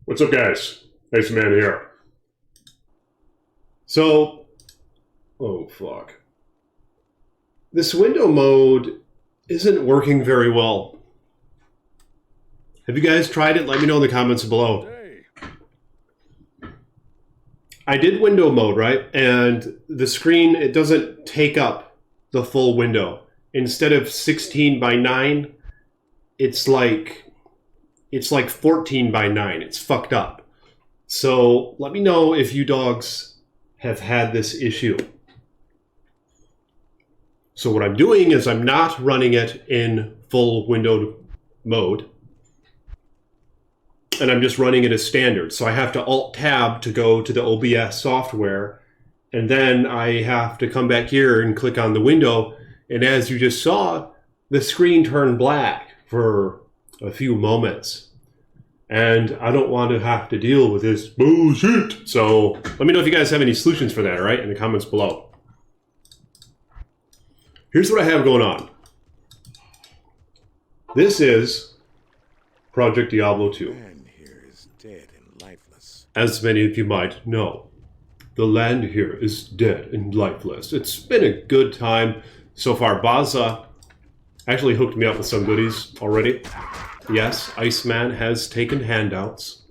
What's up, guys? Iceman here. So, oh fuck. This window mode isn't working very well. Have you guys tried it? Let me know in the comments below. I did window mode, right? And the screen, it doesn't take up the full window. Instead of 16 by 9, it's like 14 by 9. It's fucked up. So let me know if you dogs have had this issue. So what I'm doing is I'm not running it in full windowed mode. And I'm just running it as standard. So I have to Alt-Tab to go to the OBS software. And then I have to come back here and click on the window. And as you just saw, the screen turned black for a few moments. And I don't want to have to deal with this bullshit. So let me know if you guys have any solutions for that, all right? In the comments below. Here's what I have going on. This is Project Diablo 2. Dead and lifeless. As many of you might know, the land here is dead and lifeless. It's been a good time so far. Baza actually hooked me up with some goodies already. Yes, Iceman has taken handouts.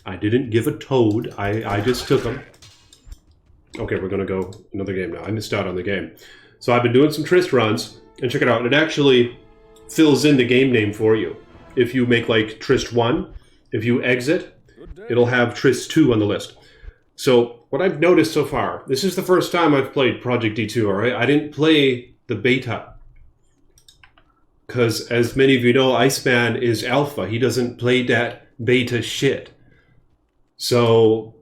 I didn't give a toad. I just took them. Okay, we're gonna go another game now. I missed out on the game. So I've been doing some Trist runs, and check it out. It actually fills in the game name for you. If you make like Trist 1, if you exit, it'll have Trist 2 on the list. So what I've noticed so far, this is the first time I've played Project D2, all right? I didn't play the beta. Because as many of you know, Iceman is alpha. He doesn't play that beta shit. So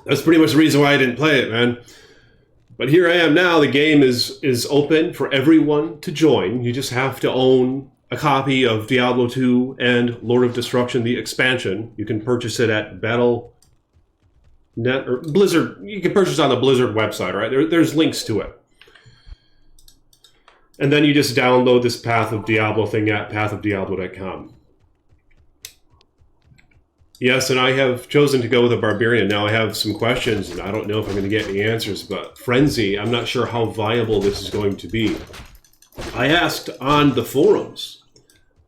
that's pretty much the reason why I didn't play it, man. But here I am now. The game is open for everyone to join. You just have to own a copy of Diablo 2 and Lord of Destruction, the expansion. You can purchase it at Battle.net or Blizzard. You can purchase it on the Blizzard website, right? There's links to it. And then you just download this Path of Diablo thing at pathofdiablo.com. Yes, and I have chosen to go with a Barbarian. Now I have some questions, and I don't know if I'm going to get any answers, but Frenzy, I'm not sure how viable this is going to be. I asked on the forums,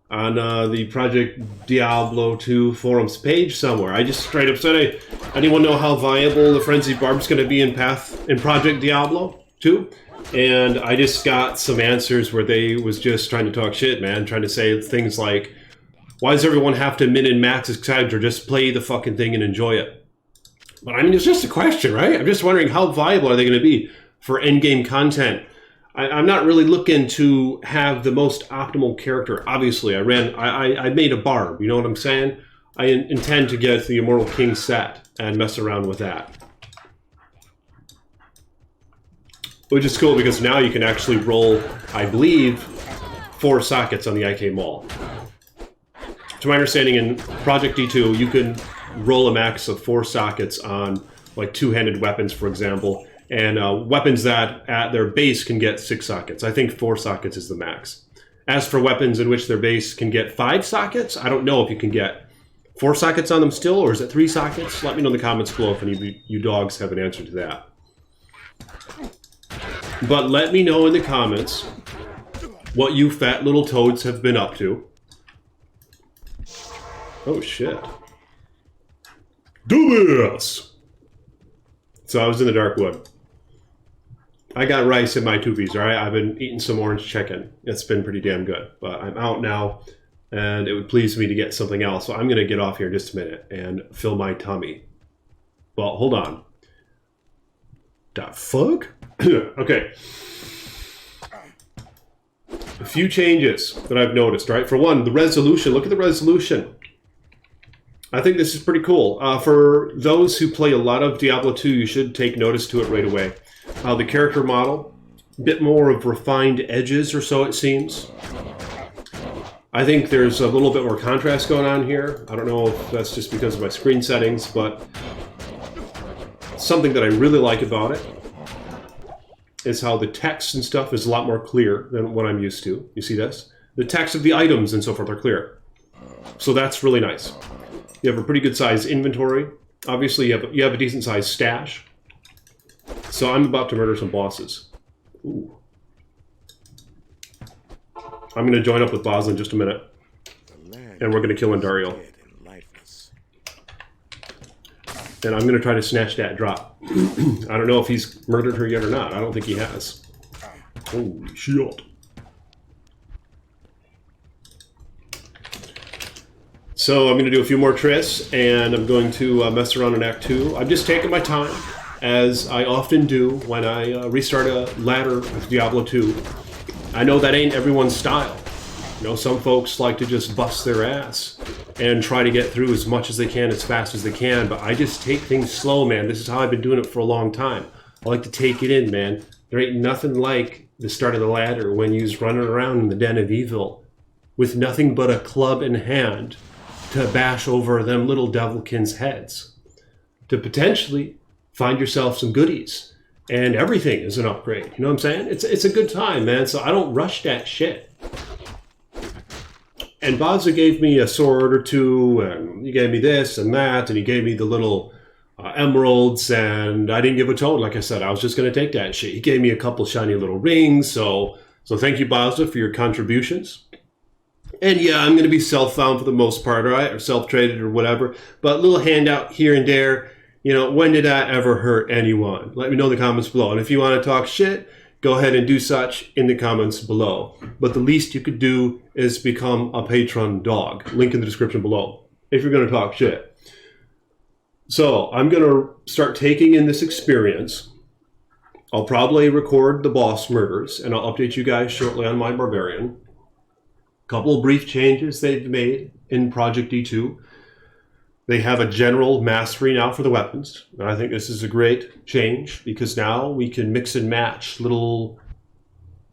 on the Project Diablo 2 forums page somewhere. I just straight up said, hey, anyone know how viable the Frenzy Barb's going to be in Project Diablo 2? And I just got some answers where they was just trying to talk shit, man. Trying to say things like, why does everyone have to min and max etc. Just play the fucking thing and enjoy it? But I mean, it's just a question, right? I'm just wondering how viable are they going to be for endgame content? I'm not really looking to have the most optimal character. Obviously, I made a barb, you know what I'm saying? I intend to get the Immortal King set and mess around with that. Which is cool because now you can actually roll, I believe, 4 sockets on the IK Mall. To my understanding, in Project D2, you can roll a max of 4 sockets on like two-handed weapons, for example. And weapons that at their base can get 6 sockets. I think 4 sockets is the max. As for weapons in which their base can get 5 sockets, I don't know if you can get 4 sockets on them still, or is it 3 sockets? Let me know in the comments below if any of you dogs have an answer to that. But let me know in the comments what you fat little toads have been up to. Oh shit. Do this! So I was in the dark wood. I got rice in my tubies, all right? I've been eating some orange chicken. It's been pretty damn good. But I'm out now, and it would please me to get something else. So I'm going to get off here in just a minute and fill my tummy. Well, hold on. The fuck? Okay. A few changes that I've noticed, right? For one, the resolution. Look at the resolution. I think this is pretty cool. For those who play a lot of Diablo 2, you should take notice to it right away. The character model, a bit more of refined edges or so it seems. I think there's a little bit more contrast going on here. I don't know if that's just because of my screen settings, but something that I really like about it is how the text and stuff is a lot more clear than what I'm used to. You see this? The text of the items and so forth are clear. So that's really nice. You have a pretty good sized inventory. Obviously, you have a decent sized stash. So I'm about to murder some bosses. Ooh. I'm going to join up with Boz in just a minute. And we're going to kill Andario. And I'm going to try to snatch that drop. I don't know if he's murdered her yet or not. I don't think he has. Holy shit. So I'm going to do a few more trysts, and I'm going to mess around in Act 2. I'm just taking my time, as I often do when I restart a ladder with Diablo 2. I know that ain't everyone's style. You know, some folks like to just bust their ass and try to get through as much as they can, as fast as they can, but I just take things slow, man. This is how I've been doing it for a long time. I like to take it in, man. There ain't nothing like the start of the ladder when you's running around in the den of evil with nothing but a club in hand to bash over them little devilkins' heads, to potentially find yourself some goodies, and everything is an upgrade. You know what I'm saying? It's a good time, man, so I don't rush that shit. And Bazza gave me a sword or two, and he gave me this and that, and he gave me the little emeralds, and I didn't give a toad. Like I said, I was just going to take that shit. He gave me a couple shiny little rings, so thank you, Bazza, for your contributions. And yeah, I'm going to be self-found for the most part, all right, or self-traded or whatever, but a little handout here and there. You know, when did that ever hurt anyone? Let me know in the comments below. And if you want to talk shit, go ahead and do such in the comments below. But the least you could do is become a patron dog. Link in the description below if you're going to talk shit. So I'm going to start taking in this experience. I'll probably record the boss murders, and I'll update you guys shortly on my Barbarian. A couple of brief changes they've made in Project D2. They have a general mastery now for the weapons. And I think this is a great change because now we can mix and match little,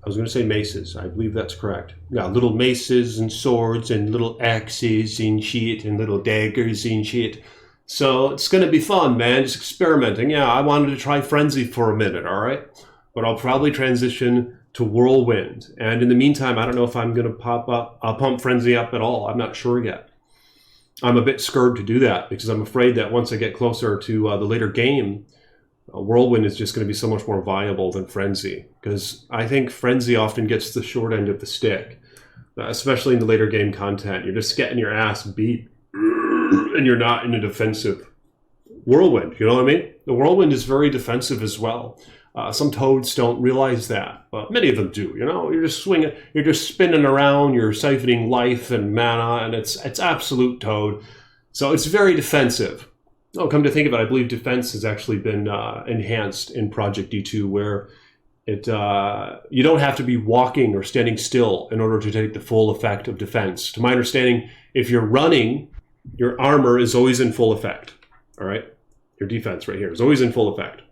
I was going to say maces. I believe that's correct. Yeah, little maces and swords and little axes and shit and little daggers and shit. So it's going to be fun, man. Just experimenting. Yeah, I wanted to try Frenzy for a minute, all right? But I'll probably transition to Whirlwind. And in the meantime, I don't know if I'm going to pump Frenzy up at all. I'm not sure yet. I'm a bit scared to do that because I'm afraid that once I get closer to the later game, Whirlwind is just going to be so much more viable than Frenzy. Because I think Frenzy often gets the short end of the stick, especially in the later game content. You're just getting your ass beat and you're not in a defensive Whirlwind. You know what I mean? The Whirlwind is very defensive as well. Some toads don't realize that, but many of them do. You know, you're just swinging, you're just spinning around, you're siphoning life and mana, and it's absolute toad. So it's very defensive. Oh, come to think of it, I believe defense has actually been enhanced in Project D2, where it you don't have to be walking or standing still in order to take the full effect of defense. To my understanding, if you're running, your armor is always in full effect. All right, your defense right here is always in full effect.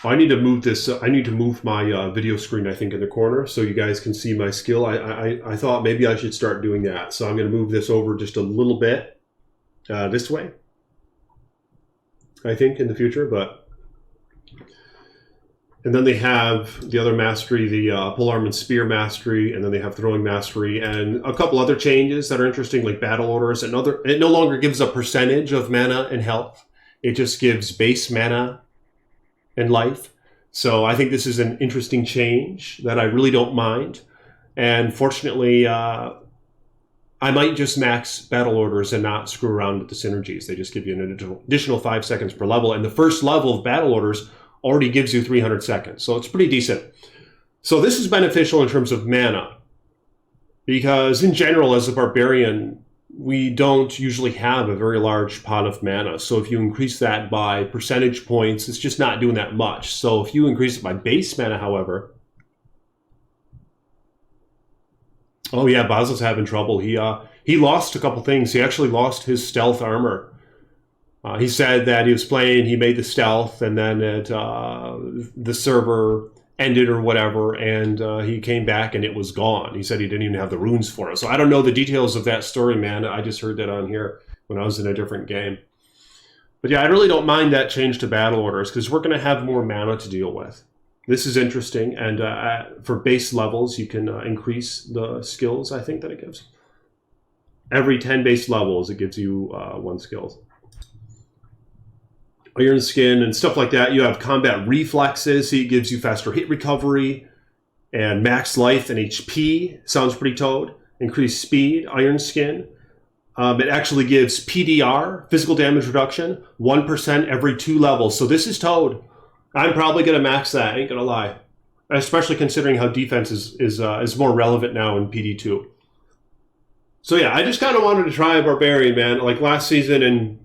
I need to move this. I need to move my video screen, I think, in the corner so you guys can see my skill. I thought maybe I should start doing that. So I'm going to move this over just a little bit this way, I think, in the future. And then they have the other mastery, the polearm and spear mastery, and then they have throwing mastery, and a couple other changes that are interesting, like battle orders. It no longer gives a percentage of mana and health. It just gives base mana and life. So I think this is an interesting change that I really don't mind. And fortunately, I might just max battle orders and not screw around with the synergies. They just give you an additional 5 seconds per level. And the first level of battle orders already gives you 300 seconds. So it's pretty decent. So this is beneficial in terms of mana, because in general, as a barbarian, we don't usually have a very large pot of mana. So if you increase that by percentage points, it's just not doing that much. So if you increase it by base mana, however... Oh yeah, Basil's having trouble. He lost a couple things. He actually lost his stealth armor. He said that he was playing, he made the stealth, and then the server ended or whatever, and he came back and it was gone. He said he didn't even have the runes for it. So I don't know the details of that story, man. I just heard that on here when I was in a different game. But yeah, I really don't mind that change to battle orders because we're going to have more mana to deal with. This is interesting, and for base levels, you can increase the skills, I think, that it gives. Every 10 base levels, it gives you 1 skill. Iron Skin and stuff like that. You have combat reflexes, so it gives you faster hit recovery and max life and HP. Sounds pretty toad. Increased speed, Iron Skin. It actually gives PDR, physical damage reduction, 1% every 2 levels. So this is toad. I'm probably going to max that, ain't going to lie. Especially considering how defense is more relevant now in PD2. So yeah, I just kind of wanted to try a Barbarian, man. Like last season in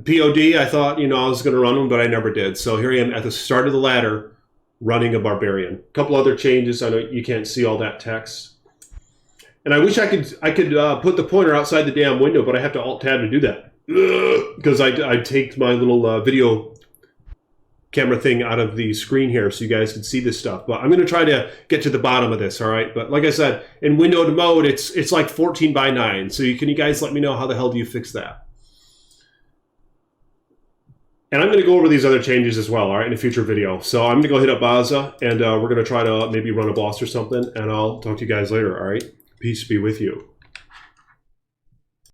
POD, I thought, I was going to run one, but I never did. So here I am at the start of the ladder running a Barbarian. A couple other changes. I know you can't see all that text. And I wish I could put the pointer outside the damn window, but I have to Alt-Tab to do that. Because I take my little video camera thing out of the screen here so you guys can see this stuff. But I'm going to try to get to the bottom of this, all right? But like I said, in windowed mode, it's like 14 by 9. So can you guys let me know how the hell do you fix that? And I'm going to go over these other changes as well, all right, in a future video. So I'm going to go hit up Baza, and we're going to try to maybe run a boss or something, and I'll talk to you guys later, all right? Peace be with you.